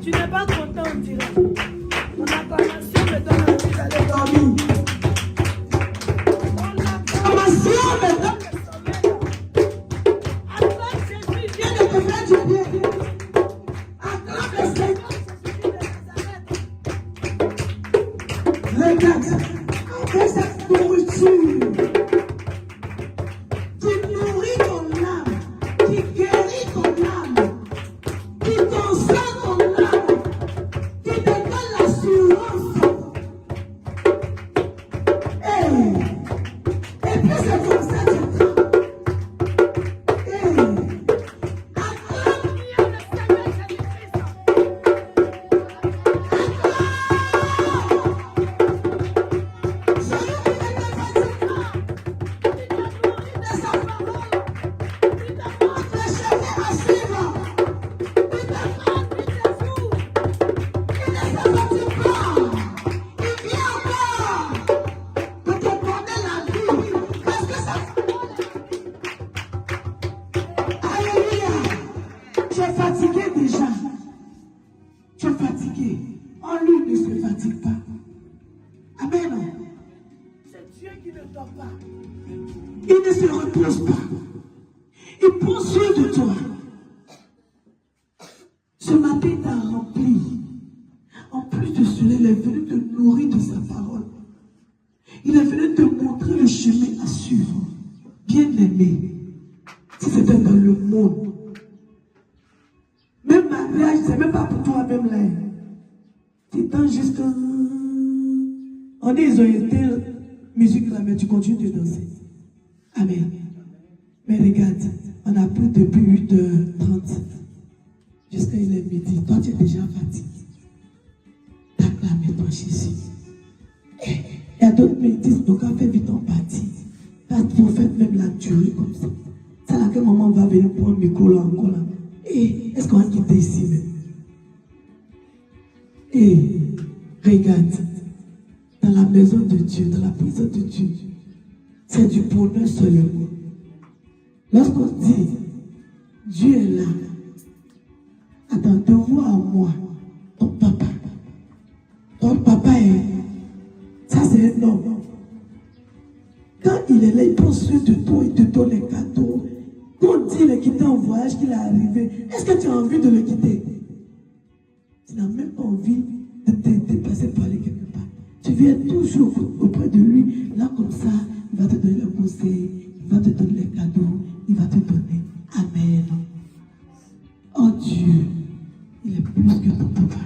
Tu n'es pas content, on dirait. Mon acclamation me donne envie d'aller dormir. Mon acclamation me donne le sommeil. Acclame Jésus, viens de te faire du bien. Acclame le Seigneur Jésus de Nazareth. Regarde, avec cette nourriture, qui nourrit ton âme, qui guérit ton âme, qui console ton âme, qui te donne l'assurance. Et puis c'est comme ça que tu prends. Acclame-lui le Seigneur Jésus-Christ. Tu es fatigué déjà. Tu es fatigué. En lui ne se fatigue pas. Amen. C'est Dieu qui ne dort pas. Il ne se repose pas. Il prend soin de toi. Ce matin, il t'a rempli. En plus de cela, il est venu te nourrir de sa parole. Il est venu te montrer le chemin à suivre. Bien-aimé, si c'était dans le monde, même mariage, c'est même pas pour toi, même là. Tu t'en juste. On dit ils ont été musique là, mais tu continues de danser. Amen. Mais regarde, on a pris depuis 8h30 jusqu'à il est midi. Toi, tu es déjà fatigué. T'acclame-toi Jésus. Il y a d'autres qui disent, donc on fait vite en partie. Parce que vous faites même la durée comme ça. C'est à quel moment on va venir prendre le micro là encore là. Est-ce qu'on va quitter ici même? Regarde, dans la maison de Dieu, dans la présence de Dieu, c'est du bonheur seulement. Lorsqu'on dit, Dieu est là, attends, te vois à moi, ton papa. Ton papa est, ça c'est un homme. Quand il est là, il prend soin de toi, il te donne les cadeaux. Quand il est quitté en voyage, qu'il est arrivé, est-ce que tu as envie de le quitter? Tu n'as même pas envie de te dépasser par aller quelque part. Tu viens toujours auprès de lui, là comme ça, il va te donner le conseil, il va te donner les cadeaux, il va te donner. Amen. Oh Dieu, il est plus que ton papa,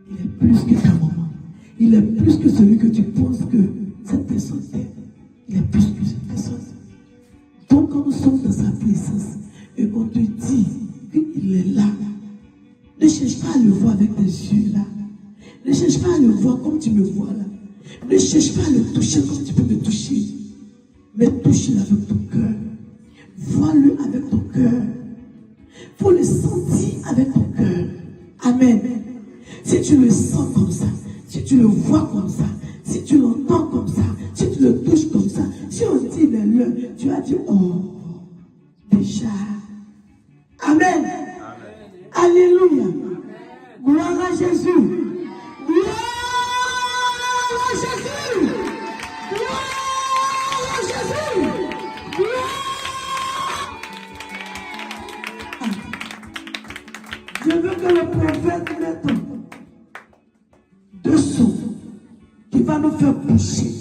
il est plus que ta maman, il est plus que celui que tu penses que cette personne t'aime, il est plus que cette personne. Donc quand nous sommes dans sa présence et qu'on te dit qu'il est là, ne cherche pas à le voir avec tes yeux là. Ne cherche pas à le voir comme tu me vois là. Ne cherche pas à le toucher comme tu peux me toucher. Mais touche-le avec ton cœur. Vois-le avec ton cœur. Il faut le sentir avec ton cœur. Amen. Si tu le sens comme ça, si tu le vois comme ça, si tu l'entends comme ça, si tu le touches comme ça, si on dit il est l'heure, tu as dit oh, déjà. Amen. Alléluia. Gloire à Jésus. Gloire à Jésus. Gloire à Jésus. Gloire. Je veux que le prophète mette deux sons qui va nous faire bouger.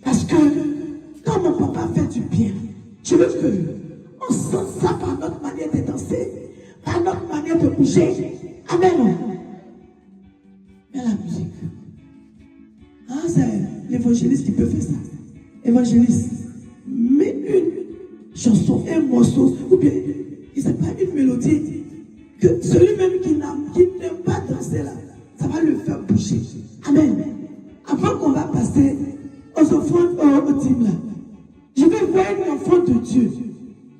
Parce que quand mon papa fait du bien, je veux que on sent ça par notre manière de danser, par notre manière de bouger. Amen. Mais la musique. Ah, c'est l'évangéliste qui peut faire ça. Évangéliste. Mais une chanson, un morceau, ou bien, il ne sait pas, une mélodie, que celui-même qui n'aime pas danser là, ça va le faire bouger. Amen. Avant qu'on va passer aux offrandes au team là, je vais voir un enfant de Dieu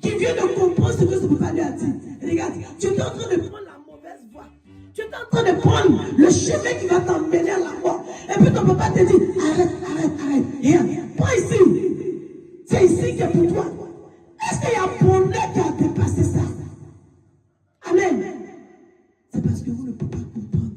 qui vient de comprendre ce que ce papa lui a dit. Regarde, tu es en train de prendre la mauvaise voie. Tu es en train de prendre le chemin qui va t'emmener à la mort. Et puis ton papa te dit, arrête. Regarde, pas ici. C'est ici qui est pour toi. Est-ce qu'il y a un bonheur qui a dépassé ça? Amen. C'est parce que vous ne pouvez pas comprendre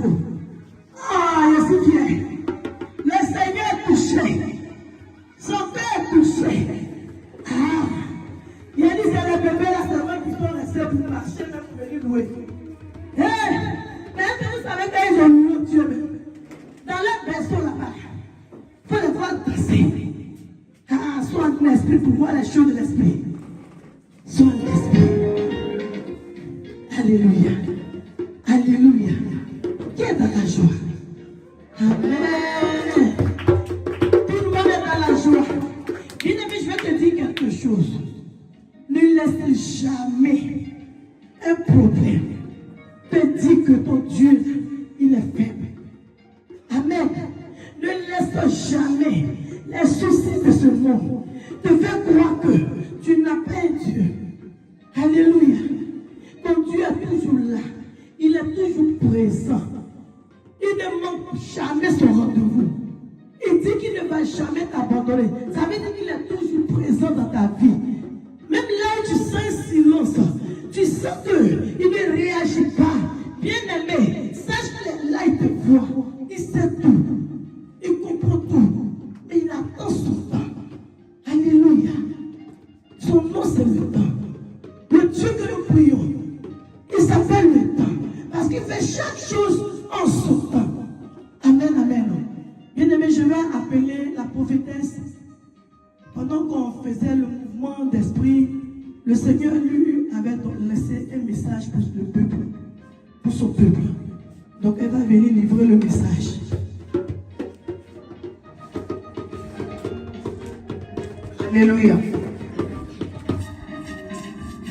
faux. Ah, je suis fier. Le Seigneur est touché. Son père est touché. Ah, il a dit c'est les bébés là seulement qui sont restés pour marcher, même pour venir louer. Hé, mais est-ce que vous savez qu'ils ont loué Dieu? Dans leur berceau là-bas, il faut les voir danser. Ah, sois en l'esprit pour voir les choses de l'esprit. Sois en l'esprit. Alléluia. Alléluia. Qui est dans la joie? Amen. Tout le monde est dans la joie. Bien-aimé, je vais te dire quelque chose. Ne laisse jamais un problème te dire que ton Dieu, il est faible. Amen. Ne laisse jamais les soucis de ce monde te faire croire que tu n'as pas un Dieu. Alléluia. Ton Dieu est toujours là. Il est toujours présent. Il ne manque jamais son rendez-vous. Il dit qu'il ne va jamais t'abandonner. Ça veut dire qu'il est toujours présent dans ta vie. Même là où tu sens un silence, tu sens qu'il ne réagit pas. Bien-aimé, sache qu'il est là, il te voit. Il sait tout. Il comprend tout. Et il attend son temps. Alléluia. Son nom, c'est le temps. Le Dieu que nous prions, il s'appelle le temps. Parce qu'il fait chaque chose en son temps. Amen, amen. Bien-aimé, je vais appeler la prophétesse. Pendant qu'on faisait le mouvement d'esprit, le Seigneur lui avait laissé un message pour le peuple, pour son peuple. Donc elle va venir livrer le message. Alléluia.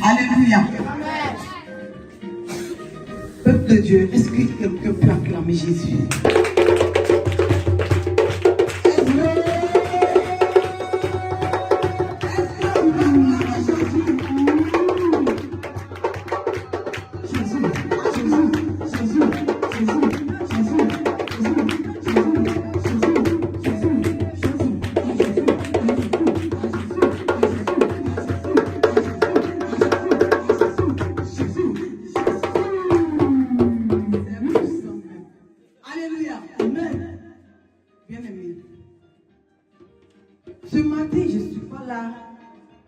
Alléluia. Peuple de Dieu, est-ce que quelqu'un peut acclamer Jésus? Ce matin, je ne suis pas là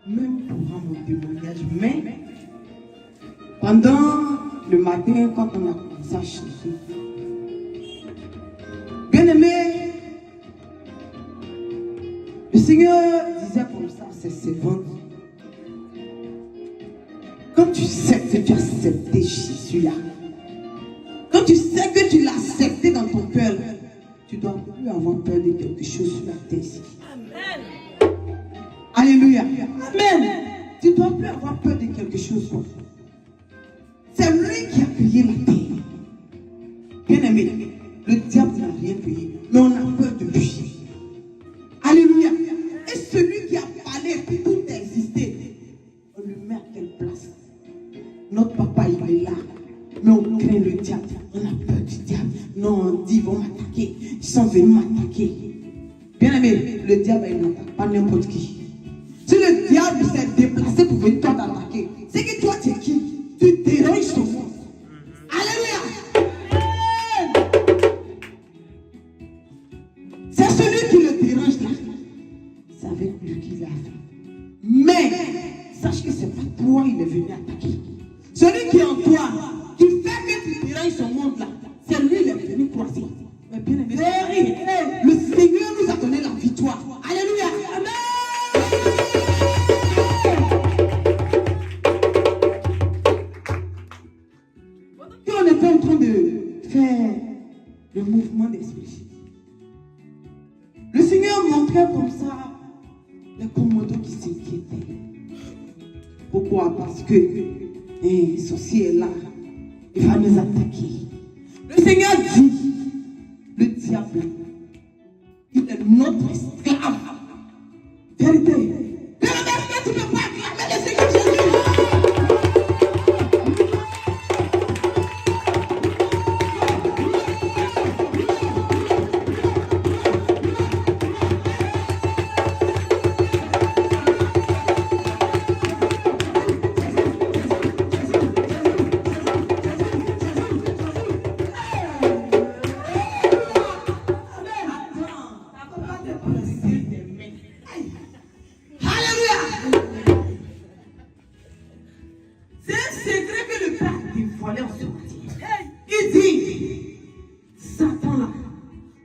même pour rendre mon témoignage, mais pendant le matin, quand on a commencé à chanter, bien aimé, le Seigneur disait comme ça à ses servantes, quand tu sais que tu as accepté Jésus-là, quand tu sais que tu l'as accepté dans ton cœur, tu ne dois plus avoir peur de quelque chose sur la terre ici. Amen. Alléluia. Amen. Tu ne dois plus avoir peur de quelque chose. C'est lui qui a créé la terre. Bien aimé, le diable n'a rien créé, mais on a peur de lui. Alléluia. Et celui qui a parlé et puis tout a existé, on le met à quelle place? Notre papa, il est là. Mais on craint le diable. On a peur du diable. Non, on dit, ils vont m'attaquer. Ils sont venus m'attaquer. Bien aimé, le diable, il n'attaque pas n'importe qui. Si le diable s'est déplacé pour venir t'attaquer, c'est que toi, tu es qui? Tu déranges son monde. Alléluia. C'est celui qui le dérange là. C'est avec lui qu'il a fait. Mais, sache que c'est pas toi, il est venu attaquer. Celui qui est en toi, qui fait que tu déranges son monde là, c'est lui, il est venu croiser. Mais bien aimé, le Seigneur nous a donné la victoire. Alléluia. Amen. Pendant qu'on était en train de faire le mouvement d'esprit, le Seigneur montrait comme ça les commandos qui s'inquiétaient. Pourquoi? Parce que un sorcier est là, il va nous attaquer. Le Seigneur dit, le diable, il est notre esclave. Vérité. Vérité, est-ce que tu ne peux pas acclamer le Seigneur Jésus? Satan là,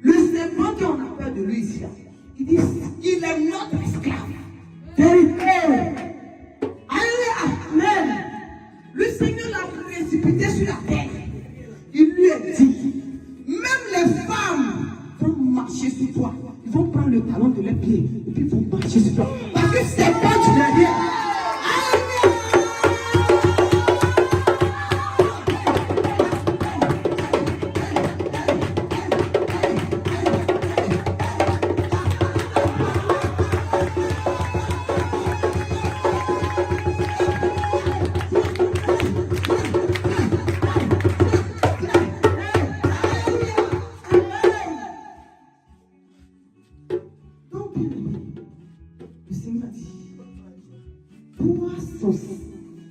le serpent qu'on a peur de lui ici, là, il dit il est notre esclave. Amen. Le Seigneur l'a précipité sur la terre. Il lui a dit, même les femmes vont marcher sur toi. Ils vont prendre le talon de leurs pieds et puis ils vont marcher sur toi. Parce que c'est pas tu l'as dit.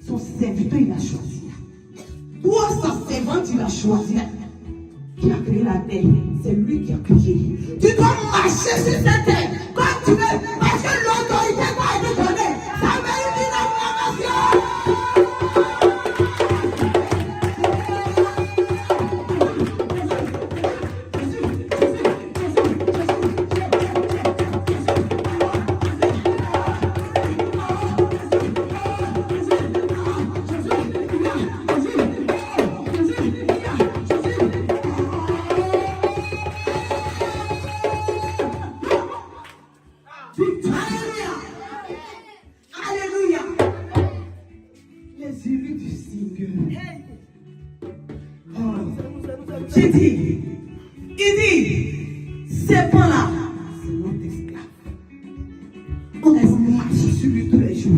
Son serviteur, il a choisi. Toi, sa servante, il a choisi. Qui a créé la terre? C'est lui qui a créé. Tu dois marcher sur cette terre comme tu veux. Parce que l'autorité t'a été donnée. Ça mérite une acclamation. J'ai dit, il dit, c'est pas là, c'est notre esclave. On va marcher sur lui tous les jours.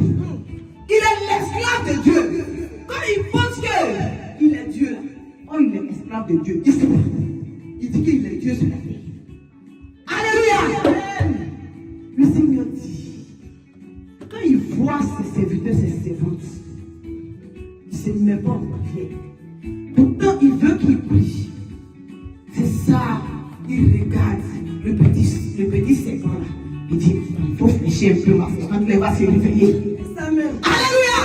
Il est l'esclave de Dieu. Comme il pense qu'il est Dieu, oh, il est esclave de Dieu. Il dit qu'il est Dieu sur la terre. Alléluia. Le Seigneur dit, quand il voit ses serviteurs, ses servantes, il ne se met pas en papier. Pourtant, il veut qu'il prie. C'est ça, il regarde le petit serpent là. Il dit, il faut fléchir un peu ma foi. Quand il va se réveiller. Alléluia!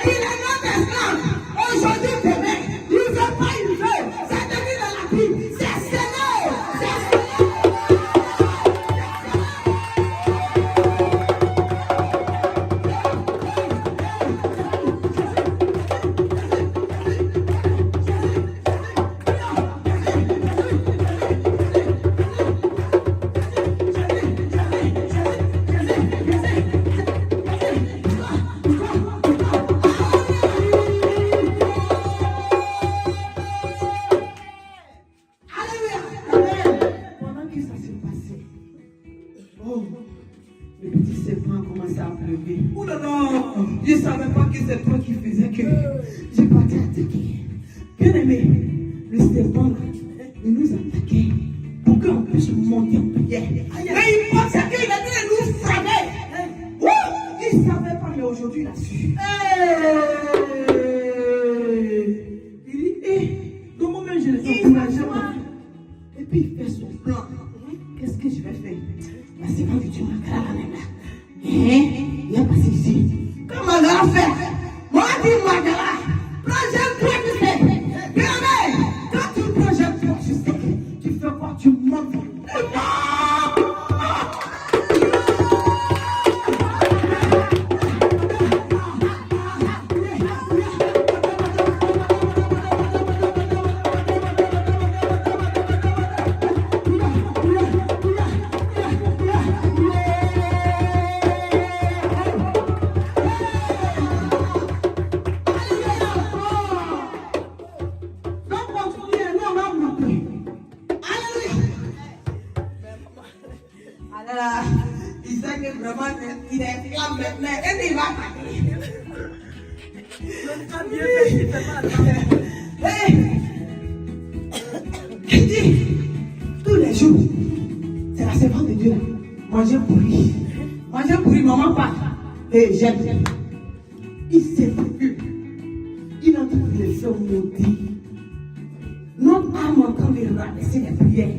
Il est notre esclave. Aujourd'hui, demain, il ne veut pas, il veut. C'est devenu dans la Bible. C'est Seigneur. Le petit serpent a commencé à pleurer. Oh là là, je ne savais pas que c'est toi qui faisais que j'ai pas été attaqué. Bien aimé, le serpent là, il nous attaquait pour qu'on puisse monter en prière. Mais il pensait qu'il allait nous frapper. Il ne savait pas, mais aujourd'hui il a su. Il dit, comment même je les encourage. Et puis il fait son plan. Qu'est-ce que je vais faire? La servante de Dieu m'a créé la même là. Il est passé ici. Quand Magala fait, moi je dis Magala, projet toi tu sais. Bien aimé, quand tu projettes toi tu sais, tu fais quoi? Tu montes. Il sait que vraiment il est flamme maintenant. Et il va il dit, tous les jours, c'est la servante de Dieu là. Manger pourri, maman pas. Et j'aime. Il s'est préoccupé. Il est en train de les faire maudire. Notre âme en train de rabaisser les prières.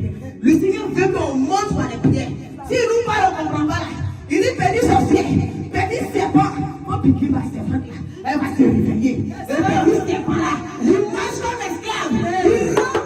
Le Seigneur veut qu'on monte par les prières. Si nous parlons, on ne comprend pas. Il dit, petit sorcier, petit serpent. On pique ma serpente là. Elle va se réveiller. Le petit serpent là, il marche comme esclave. Il rentre.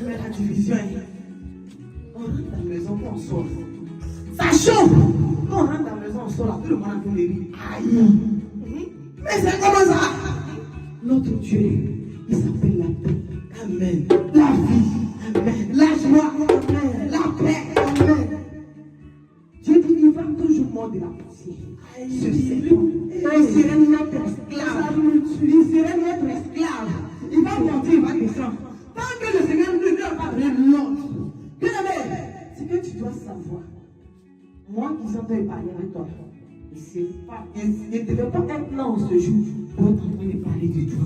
Mais la division est. On rentre dans la maison, on sort. Ça chauffe. Quand on rentre dans la maison, on sort là, tout le monde a tout les vies. Aïe. Mais c'est comment ça? Notre Dieu, il s'appelle la paix. Amen. La vie. Amen. La joie. Amen. La paix. Amen. Je dis, il va toujours mordre la poussière. Ce serpent. Il serait notre esclave. Il serait notre esclave. Il va monter, il va descendre. Tant que le Seigneur ne donne pas de l'ordre. Bien aimé, c'est que tu dois savoir. Moi qui s'entends parler avec toi, il ne devait pas être là en ce jour pour être en train de parler de toi.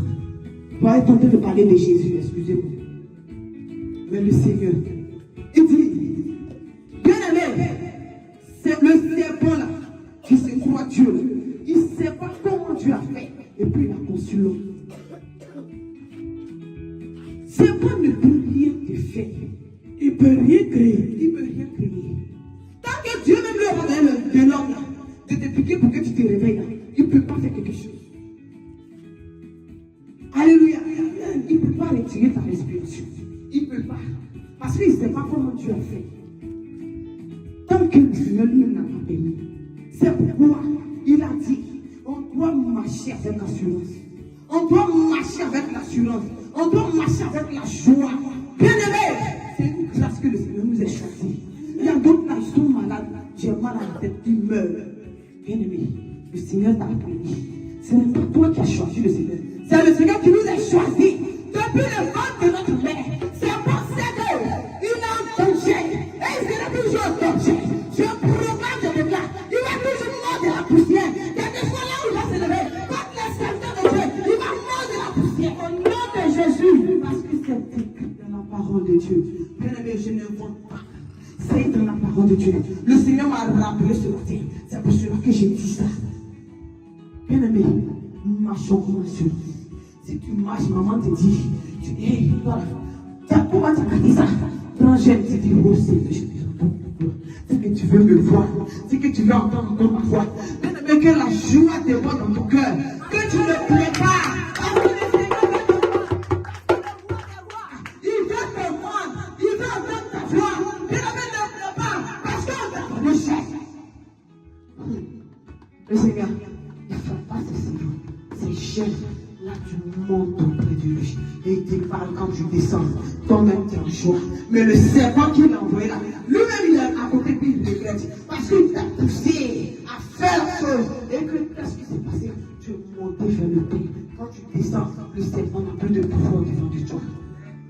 Pour être en train de parler de Jésus, excusez-moi. Mais le Seigneur, il dit, bien aimé, c'est le serpent là qui se croit Dieu. Il ne sait pas comment Dieu a fait. Et puis il a conçu l'homme. Serpent ne peut rien te faire. Il ne peut rien créer. Il ne peut rien créer. Tant que Dieu même lui a donné de l'homme là, de te piquer pour que tu te réveilles là, il ne peut pas faire quelque chose. Alléluia. Il ne peut pas retirer ta respiration. Il ne peut pas. Parce qu'il ne sait pas comment tu as fait. Tant que le Seigneur lui n'a pas permis. C'est pourquoi il a dit, on doit marcher avec assurance. On doit marcher avec l'assurance. On doit marcher avec la joie. Bien aimé, c'est une grâce que le Seigneur nous a choisi. Il y a d'autres là, ils sont malades. J'ai mal à la tête, ils meurent. Bien aimé, le Seigneur t'a appelé. Ce n'est pas toi qui as choisi le Seigneur. C'est le Seigneur qui nous a choisis. Depuis le ventre de notre mère. C'est pour ça qu'il a un danger. Et il sera toujours un danger. Je proclame de là. Il va toujours mordre la poussière. Dès que soit là où il va se lever. Quand les serviteurs de Dieu, il va mordre la poussière. Au nom de Jésus. Parce que c'est écrit dans la parole de Dieu. Bien aimé, je n'invente pas. C'est dans la parole de Dieu. Le Seigneur m'a rappelé ce matin. C'est pour cela que j'ai dit ça. Bien aimé, marchons comme assurance. Si tu marches, maman te dit, tu dis, hey, toi, comment tu as dit ça? Quand j'aime, tu dis, oh, c'est que tu veux me voir, c'est que tu veux entendre ma voix. Bien aimé, que la joie te voit dans ton cœur, que tu le prépares. Le Seigneur, il ne fait pas ces jeunes. Là, tu montes auprès de lui. Et il te parle quand tu descends. Toi-même, tu es en joie. Mais le serpent qui l'a envoyé là, lui-même, il est à côté, puis il regrette. Parce qu'il t'a poussé à faire la chose. Et que qu'est-ce qui s'est passé? Tu es monté vers le pays. Quand tu descends, le serpent n'a plus de pouvoir devant de toi.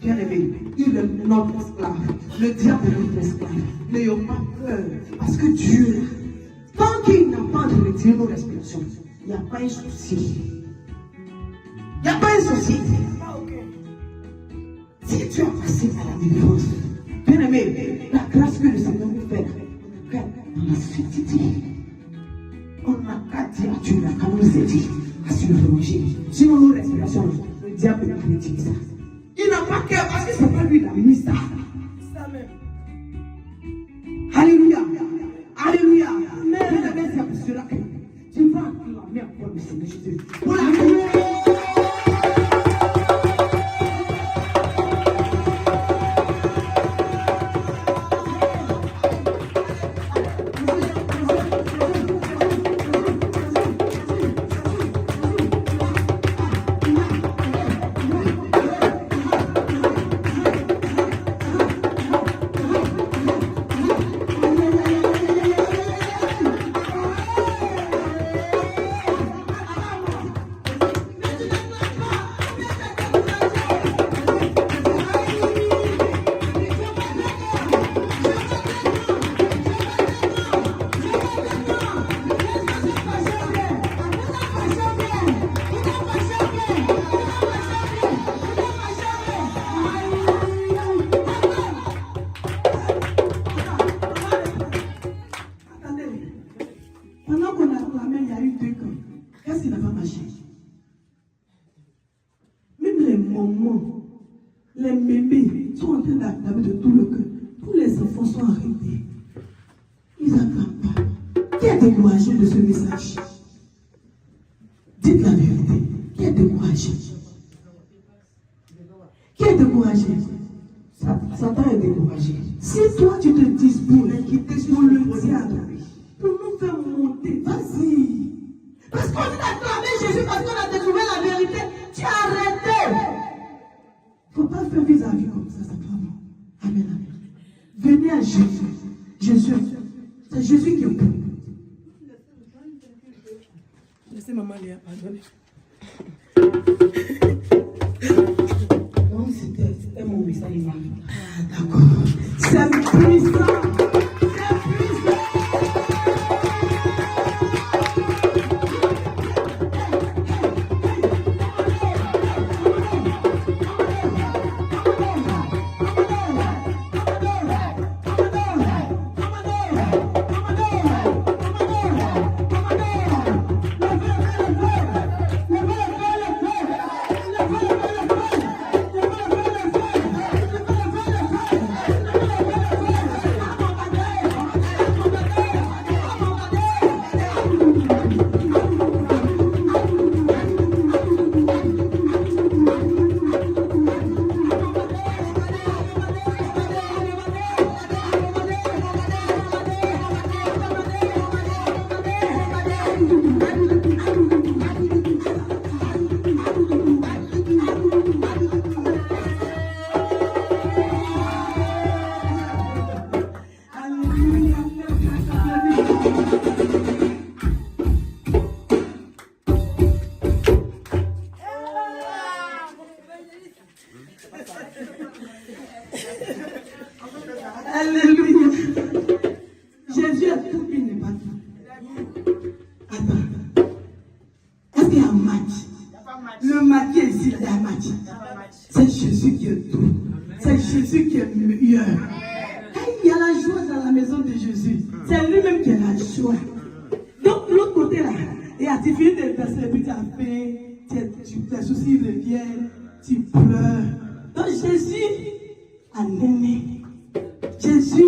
Bien aimé, il est notre esclave. Le diable est notre esclave. N'ayons pas peur. Parce que Dieu, tant qu'il n'a pas de retirer nos respirations, il n'y a pas un souci. Il n'y a pas un souci. Si tu as passé par la délivrance, bien aimé, la grâce que le Seigneur nous fait, on a suivi. On n'a qu'à dire à Dieu, qu'à nous aider à se reloger. Sinon, nos respirations, le diable n'a pas utilisé ça. Il n'a pas cœur parce que ce n'est pas lui qui a mis ça. Alléluia. Alléluia. Bien aimé, c'est pour cela que tu vas acclamer encore le Seigneur Jésus. Pour la les mémés sont en train d'acclamer de tout le cœur. Tous les enfants sont arrêtés. Ils n'acclament pas. Qui est découragé de ce message? Dites la vérité. Qui est découragé? Qui est découragé? Satan. Satan est découragé. Si toi tu te disposes pour le diable, pour nous faire monter, vas-y. Parce qu'on dit d'acclamer Jésus parce qu'on a découvert la vérité. Tu as arrêté. Il ne faut pas faire vis-à-vis comme ça, simplement. Amen, amen. Venez à Jésus. Jésus, c'est Jésus qui est bon. Laissez maman Léa, pardonnez. Donc c'était mon message. Ah, d'accord. C'est puissant. Alléluia. Jésus a tout, il n'est pas tout. Attends. Est-ce qu'il y a un match? Le match est ici, il y a un match. C'est Jésus qui est tout. C'est Jésus qui est meilleur. Il y a la joie dans la maison de Jésus. C'est lui-même qui a la joie. Donc, l'autre côté là, et à tu finis de verser, puis tu as faim, tes soucis reviennent, tu pleures. Donc, Jésus a donné. Jésus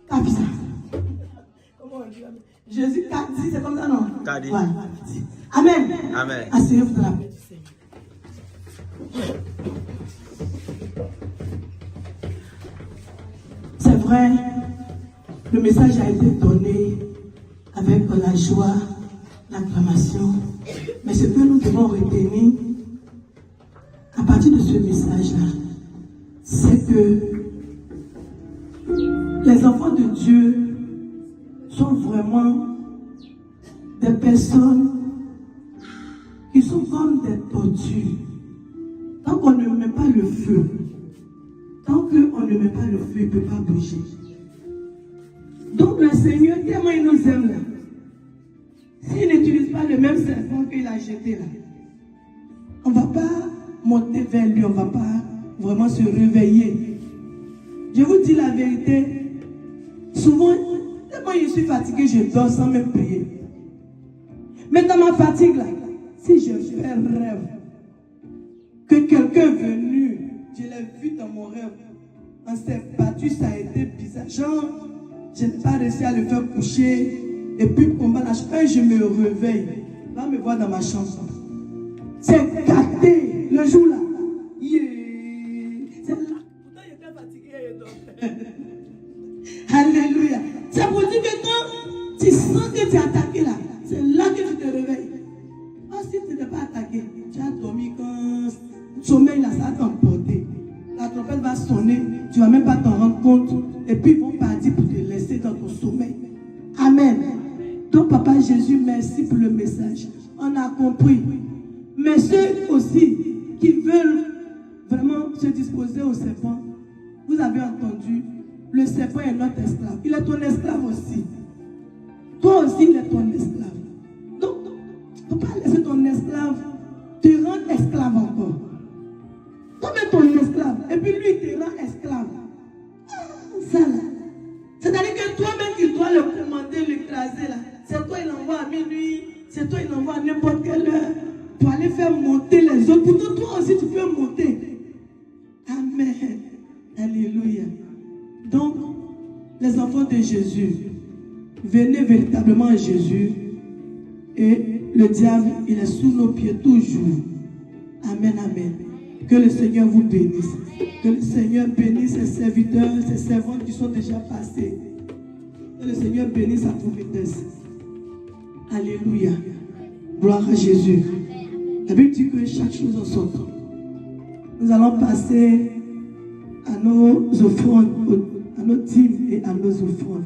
a vu ça. Comment on dit? Jésus a dit, c'est comme ça, non? Qu'a dit. Voilà. Amen. Amen. Asseyez-vous dans la paix du Seigneur. C'est vrai, le message a été donné avec la joie, l'acclamation. Mais ce que nous devons retenir à partir de ce message-là, c'est que les enfants de Dieu sont vraiment des personnes qui sont comme des tortues. Tant qu'on ne met pas le feu, tant qu'on ne met pas le feu, il ne peut pas bouger. Donc le Seigneur, tellement il nous aime là, s'il n'utilise pas le même serpent qu'il a jeté là, on ne va pas monter vers lui, on ne va pas vraiment se réveiller. Je vous dis la vérité, souvent, tellement je suis fatigué, je dors sans même prier. Mais dans ma fatigue là, si je fais un rêve, que quelqu'un est venu, je l'ai vu dans mon rêve, on s'est battu, ça a été bizarre. Genre, je n'ai pas réussi à le faire coucher, et puis combat là, je me réveille, va me voir dans ma chambre. C'est gâté, le jour là. C'est là. Pourtant, j'étais fatigué et donc. Alléluia. C'est pour dire que quand tu sens que tu es attaqué là, c'est là que tu te réveilles. Oh, si tu n'es pas attaqué, tu as dormi quand le sommeil là, ça va t'emporter. La trompette va sonner, tu ne vas même pas t'en rendre compte. Et puis ils vont partir pour te laisser dans ton sommeil. Amen. Donc Papa Jésus, merci pour le message. On a compris. Mais ceux aussi qui veulent vraiment se disposer au serpent, vous avez entendu, le serpent est notre esclave. Il est ton esclave aussi. Toi aussi, il est ton esclave. Donc, il ne faut pas laisser ton esclave te rendre esclave encore. Toi-même ton esclave, et puis lui, il te rend esclave. Ça là. C'est-à-dire que toi-même, tu dois le commander, l'écraser là. C'est toi, il envoie à minuit, c'est toi, il envoie à n'importe quelle heure pour aller faire monter les autres. Pourtant, toi aussi, tu peux monter. Amen. Alléluia. Donc, les enfants de Jésus, venez véritablement à Jésus et le diable, il est sous nos pieds toujours. Amen, amen. Que le Seigneur vous bénisse. Que le Seigneur bénisse ses serviteurs, ses servantes qui sont déjà passés. Que le Seigneur bénisse sa prophétesse. Alléluia. Gloire à Jésus. La Bible dit que chaque chose en son temps. Nous allons passer à nos offrandes, à nos dîmes et à nos offrandes.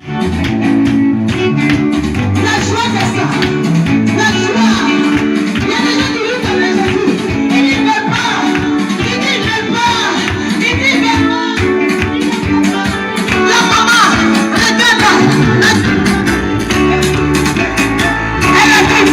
La joie de ça. La joie. Il y a des gens qui lui connaissent Jésus. Il n'y veut pas. Il n'y veut pas. Il n'y veut pas. La maman, regarde. Elle a dit.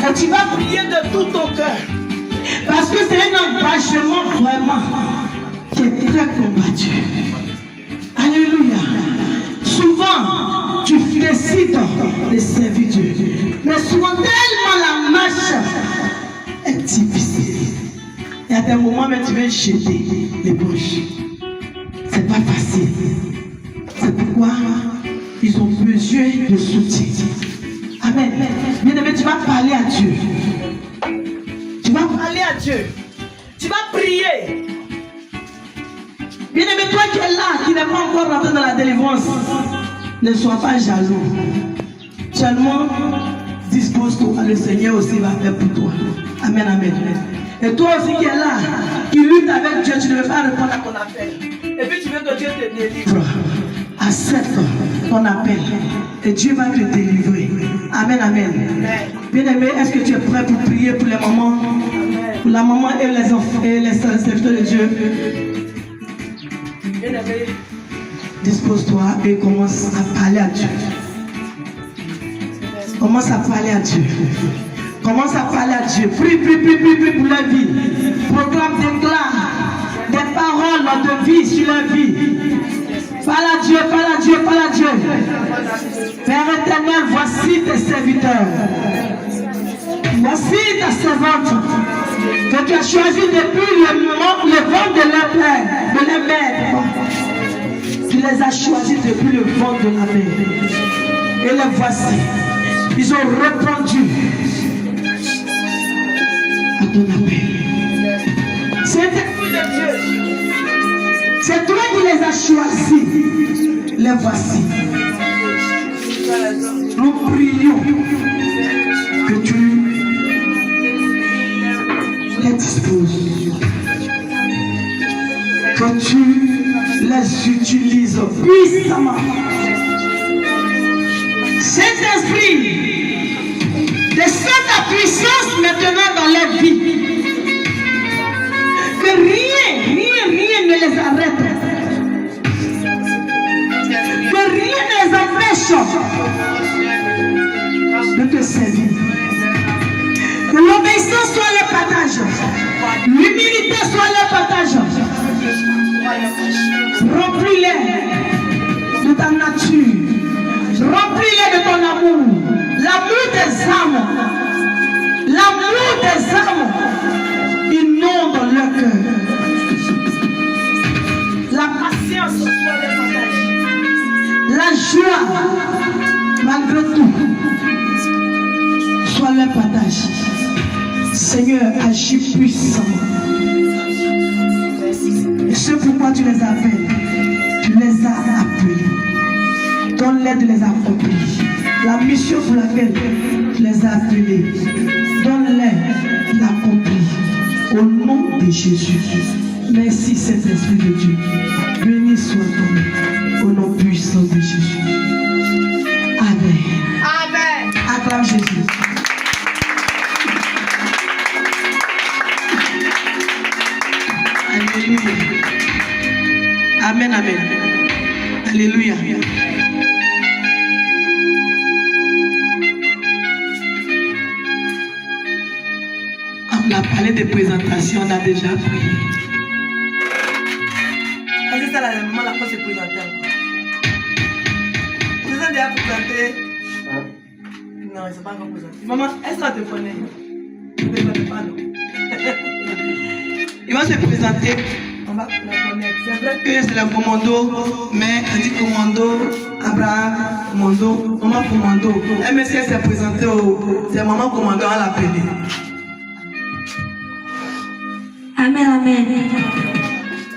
Et tu vas prier de tout ton cœur. Parce que c'est un engagement vraiment qui est très combattu. Alléluia. Souvent, tu décides de servir Dieu. Mais souvent, tellement la marche est difficile. Et à des moments, tu veux jeter les poches. C'est pas facile. C'est pourquoi ils ont besoin de soutien. Amen. Bien-aimé, tu vas parler à Dieu. Tu vas parler à Dieu. Tu vas prier. Bien-aimé, toi qui es là, qui n'est pas encore rentré dans la délivrance, ne sois pas jaloux. Seulement, dispose-toi. Le Seigneur aussi va faire pour toi. Amen, amen. Et toi aussi qui es là, qui lutte avec Dieu, tu ne veux pas répondre à ton appel. Et puis tu veux que Dieu te délivre. Accepte ton appel et Dieu va te délivrer. Amen, amen. Bien-aimé, est-ce que tu es prêt pour prier pour les mamans, pour la maman et les enfants et les serviteurs de Dieu? Bien-aimé, dispose-toi et commence à parler à Dieu. Commence à parler à Dieu. Commence à parler à Dieu. Prie, prie, prie, prie, prie pour la vie. Proclame, déclare des paroles de vie sur la vie. Parle à Dieu, parle à Dieu, parle à Dieu. Père éternel, voici tes serviteurs. Voici ta servante que tu as choisi depuis le ventre de leur père, de leur mère. Tu les as choisis depuis le ventre de la mère. Et les voici. Ils ont répondu à ton appel. C'est l'Esprit de Dieu. C'est toi qui les as choisis. Les voici. Nous prions que tu les disposes. Que tu les utilises puissamment. Saint-Esprit, descends ta puissance maintenant dans leur vie. Que rien ne les arrête. Que rien ne les empêche de te servir. Que Remplis-les de ta nature. Remplis-les de ton amour. L'amour des âmes. L'amour des âmes. Inonde leur cœur. La patience. La joie. Malgré tout. Soit leur partage. Seigneur, agis puissamment. Et ce pourquoi tu les appelles, tu les as appelés. Donne-les de les accomplir. La mission pour laquelle tu les as appelés, donne-les de l'accomplir. Au nom de Jésus. Merci Saint-Esprit de Dieu. Béni soit ton nom. Au nom puissant de Jésus. Amen. Amen. Acclame Jésus. Alléluia. Amen, amen. Alléluia. On a parlé de présentation, on a déjà prié. C'est ça, la maman, la fois, c'est présenté encore. Vous êtes déjà présenté? Non, ils ne sont pas encore présentés. Maman, est-ce qu'on te connaît? Je ne te connais pas, non? Ils vont se présenter. On va la connaître. C'est vrai que c'est le commando, mais on dit commando, Abraham, commando, maman commando. Elle, mais si elle s'est présentée, c'est maman commando, on l'appelle. Amen, amen.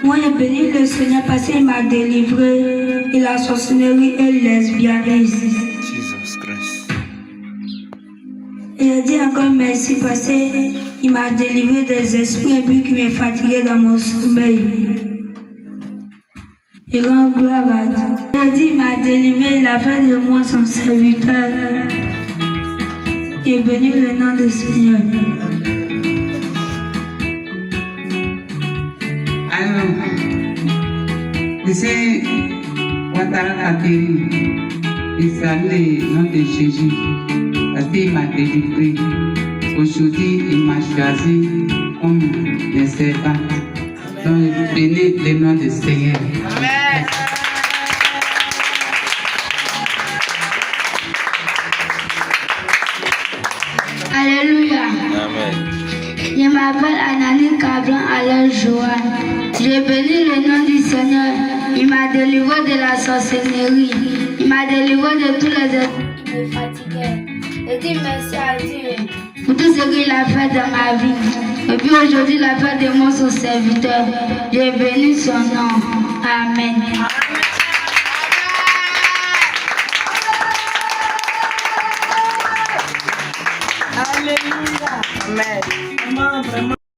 Moi, j'ai béni le Seigneur parce qu'il m'a délivré de la sorcellerie et le lesbianisme. Jesus Christ. Et je dis encore merci parce qu'il m'a délivré des esprits impurs qui me fatiguaient dans mon sommeil. Et rend gloire à Dieu. Je dis il m'a délivré, il a fait de moi son serviteur. Et béni le nom du Seigneur. Alors, ici, Ouattara Kakeri, il salue le nom de Jésus, parce qu'il m'a délivré. Aujourd'hui, il m'a choisi comme mes servants. Donc, je bénis le nom du Seigneur. Amen. Alléluia. Amen. Je m'appelle Anani Cabran Alain Joanne. Je bénis le nom du Seigneur. Il m'a délivré de la sorcellerie. Il m'a délivré de tous les esprits qui me fatiguaient. Je dis merci à Dieu pour tout ce qu'il a fait dans ma vie. Et puis aujourd'hui, il a fait de moi son serviteur. Je bénis son nom. Amen. Alléluia. Amen. Vraiment, vraiment.